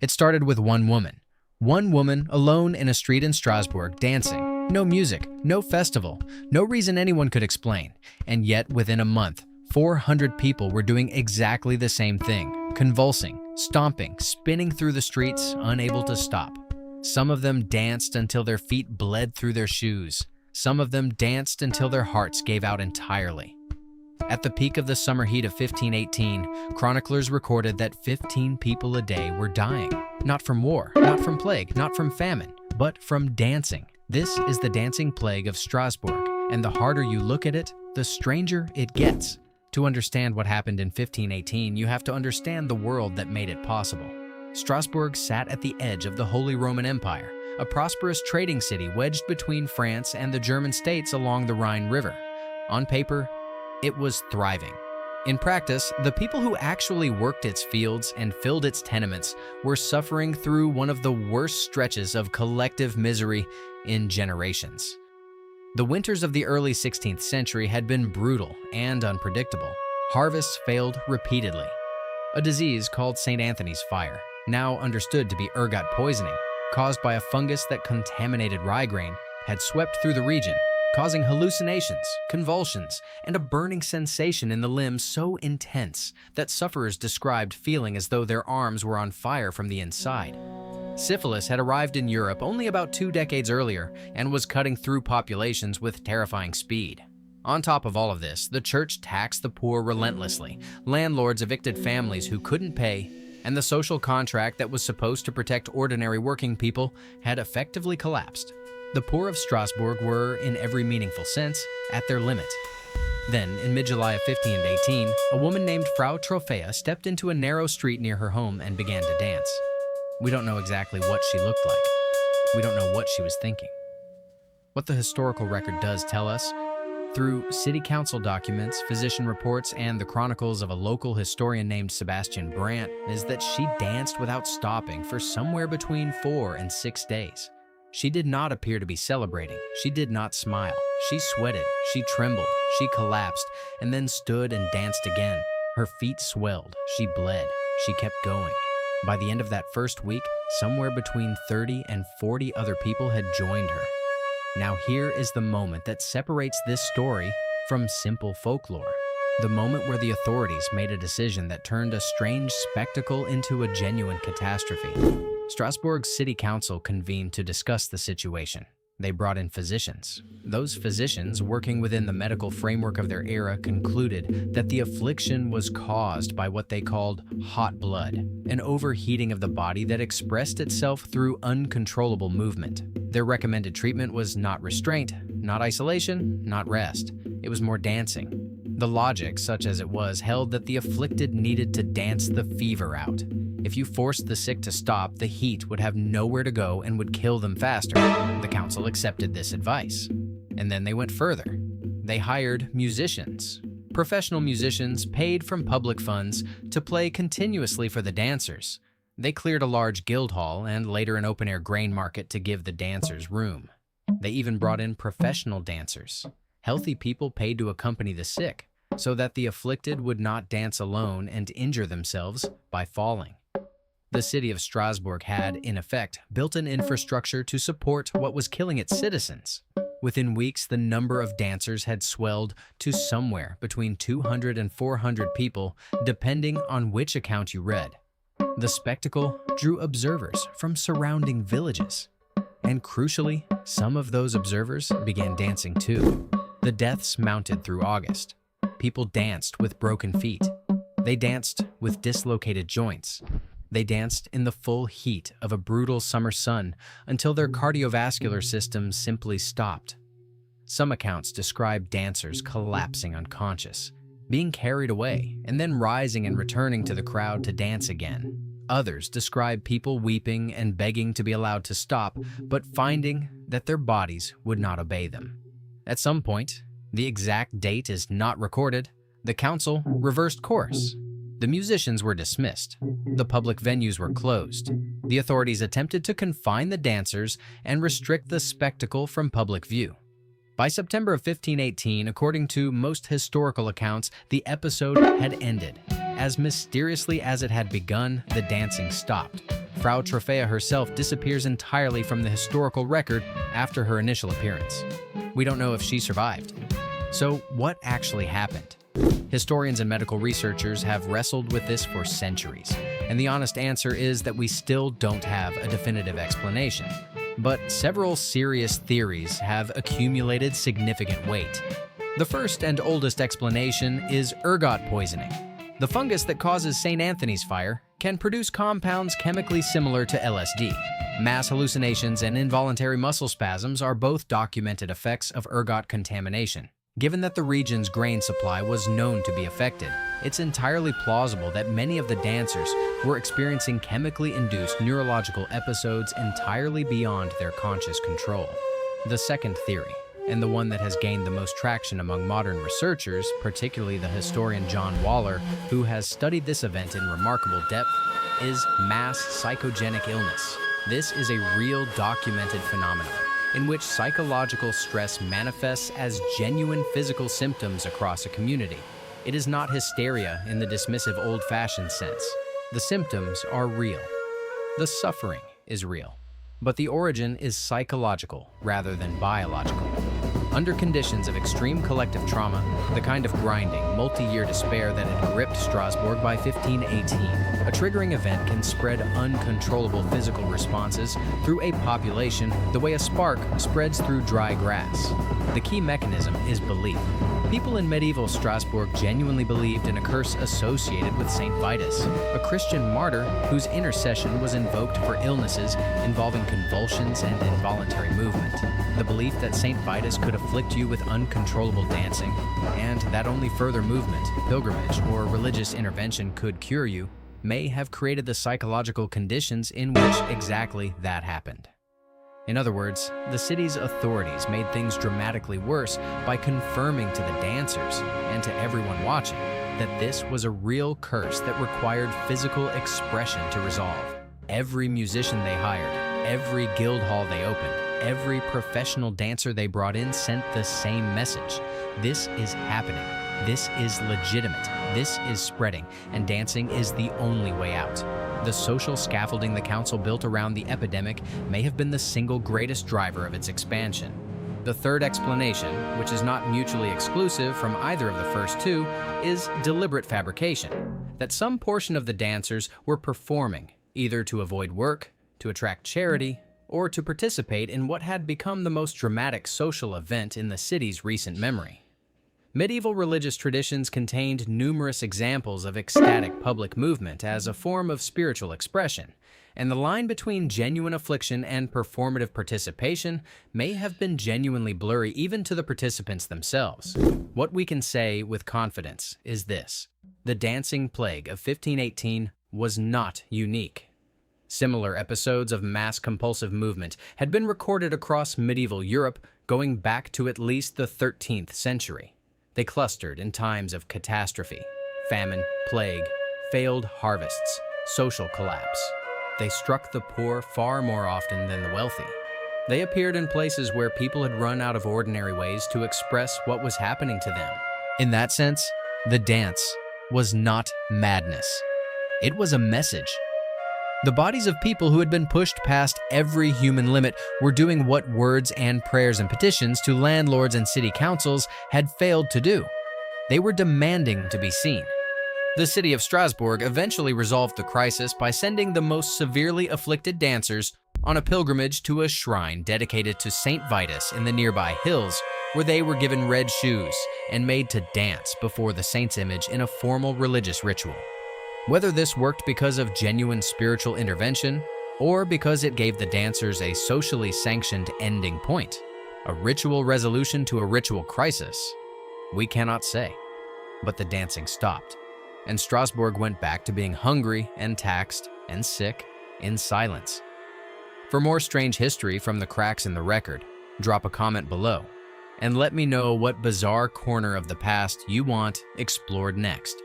It started with one woman alone in a street in Strasbourg dancing. No music, no festival, no reason anyone could explain. And yet, within a month, 400 people were doing exactly the same thing, convulsing, stomping, spinning through the streets, unable to stop. Some of them danced until their feet bled through their shoes. Some of them danced until their hearts gave out entirely. At the peak of the summer heat of 1518, chroniclers recorded that 15 people a day were dying. Not from war, not from plague, not from famine, but from dancing. This is the dancing plague of Strasbourg, and the harder you look at it, the stranger it gets. To understand what happened in 1518, you have to understand the world that made it possible. Strasbourg sat at the edge of the Holy Roman Empire, a prosperous trading city wedged between France and the German states along the Rhine River. On paper, it was thriving. In practice, the people who actually worked its fields and filled its tenements were suffering through one of the worst stretches of collective misery in generations. The winters of the early 16th century had been brutal and unpredictable. Harvests failed repeatedly. A disease called St. Anthony's fire, now understood to be ergot poisoning, caused by a fungus that contaminated rye grain, had swept through the region, causing hallucinations, convulsions, and a burning sensation in the limbs so intense that sufferers described feeling as though their arms were on fire from the inside. Syphilis had arrived in Europe only about 2 decades earlier and was cutting through populations with terrifying speed. On top of all of this, the church taxed the poor relentlessly. Landlords evicted families who couldn't pay, and the social contract that was supposed to protect ordinary working people had effectively collapsed. The poor of Strasbourg were, in every meaningful sense, at their limit. Then, in mid-July of 1518, a woman named Frau Trophea stepped into a narrow street near her home and began to dance. We don't know exactly what she looked like. We don't know what she was thinking. What the historical record does tell us, through city council documents, physician reports, and the chronicles of a local historian named Sebastian Brant, is that she danced without stopping for somewhere between 4 and 6 days. She did not appear to be celebrating. She did not smile. She sweated, she trembled, she collapsed, and then stood and danced again. Her feet swelled, she bled, she kept going. By the end of that first week, somewhere between 30 and 40 other people had joined her. Now here is the moment that separates this story from simple folklore. The moment where the authorities made a decision that turned a strange spectacle into a genuine catastrophe. Strasbourg's city council convened to discuss the situation. They brought in physicians. Those physicians, working within the medical framework of their era, concluded that the affliction was caused by what they called hot blood, an overheating of the body that expressed itself through uncontrollable movement. Their recommended treatment was not restraint, not isolation, not rest. It was more dancing. The logic, such as it was, held that the afflicted needed to dance the fever out. If you forced the sick to stop, the heat would have nowhere to go and would kill them faster. The council accepted this advice. And then they went further. They hired musicians. Professional musicians paid from public funds to play continuously for the dancers. They cleared a large guild hall and later an open-air grain market to give the dancers room. They even brought in professional dancers. Healthy people paid to accompany the sick, so that the afflicted would not dance alone and injure themselves by falling. The city of Strasbourg had, in effect, built an infrastructure to support what was killing its citizens. Within weeks, the number of dancers had swelled to somewhere between 200 and 400 people, depending on which account you read. The spectacle drew observers from surrounding villages. And crucially, some of those observers began dancing too. The deaths mounted through August. People danced with broken feet. They danced with dislocated joints. They danced in the full heat of a brutal summer sun until their cardiovascular systems simply stopped. Some accounts describe dancers collapsing unconscious, being carried away, and then rising and returning to the crowd to dance again. Others describe people weeping and begging to be allowed to stop, but finding that their bodies would not obey them. At some point, the exact date is not recorded, the council reversed course. The musicians were dismissed. The public venues were closed. The authorities attempted to confine the dancers and restrict the spectacle from public view. By September of 1518, according to most historical accounts, the episode had ended. As mysteriously as it had begun, the dancing stopped. Frau Trofea herself disappears entirely from the historical record after her initial appearance. We don't know if she survived. So, what actually happened? Historians and medical researchers have wrestled with this for centuries, and the honest answer is that we still don't have a definitive explanation. But several serious theories have accumulated significant weight. The first and oldest explanation is ergot poisoning. The fungus that causes St. Anthony's fire can produce compounds chemically similar to LSD. Mass hallucinations and involuntary muscle spasms are both documented effects of ergot contamination. Given that the region's grain supply was known to be affected, it's entirely plausible that many of the dancers were experiencing chemically induced neurological episodes entirely beyond their conscious control. The second theory, and the one that has gained the most traction among modern researchers, particularly the historian John Waller, who has studied this event in remarkable depth, is mass psychogenic illness. This is a real documented phenomenon in which psychological stress manifests as genuine physical symptoms across a community. It is not hysteria in the dismissive old-fashioned sense. The symptoms are real. The suffering is real. But the origin is psychological rather than biological. Under conditions of extreme collective trauma, the kind of grinding, multi-year despair that had gripped Strasbourg by 1518, a triggering event can spread uncontrollable physical responses through a population the way a spark spreads through dry grass. The key mechanism is belief. People in medieval Strasbourg genuinely believed in a curse associated with Saint Vitus, a Christian martyr whose intercession was invoked for illnesses involving convulsions and involuntary movement. The belief that Saint Vitus could afflict you with uncontrollable dancing, and that only further movement, pilgrimage, or religious intervention could cure you, may have created the psychological conditions in which exactly that happened. In other words, the city's authorities made things dramatically worse by confirming to the dancers and to everyone watching that this was a real curse that required physical expression to resolve. Every musician they hired, every guild hall they opened, every professional dancer they brought in sent the same message. This is happening. This is legitimate. This is spreading, and dancing is the only way out. The social scaffolding the council built around the epidemic may have been the single greatest driver of its expansion. The third explanation, which is not mutually exclusive from either of the first two, is deliberate fabrication. That some portion of the dancers were performing, either to avoid work, to attract charity, or to participate in what had become the most dramatic social event in the city's recent memory. Medieval religious traditions contained numerous examples of ecstatic public movement as a form of spiritual expression, and the line between genuine affliction and performative participation may have been genuinely blurry even to the participants themselves. What we can say with confidence is this: the dancing plague of 1518 was not unique. Similar episodes of mass compulsive movement had been recorded across medieval Europe going back to at least the 13th century. They clustered in times of catastrophe, famine, plague, failed harvests, social collapse. They struck the poor far more often than the wealthy. They appeared in places where people had run out of ordinary ways to express what was happening to them. In that sense, the dance was not madness. It was a message. The bodies of people who had been pushed past every human limit were doing what words and prayers and petitions to landlords and city councils had failed to do. They were demanding to be seen. The city of Strasbourg eventually resolved the crisis by sending the most severely afflicted dancers on a pilgrimage to a shrine dedicated to Saint Vitus in the nearby hills, where they were given red shoes and made to dance before the saint's image in a formal religious ritual. Whether this worked because of genuine spiritual intervention or because it gave the dancers a socially sanctioned ending point, a ritual resolution to a ritual crisis, we cannot say. But the dancing stopped, and Strasbourg went back to being hungry and taxed and sick in silence. For more strange history from the cracks in the record, drop a comment below and let me know what bizarre corner of the past you want explored next.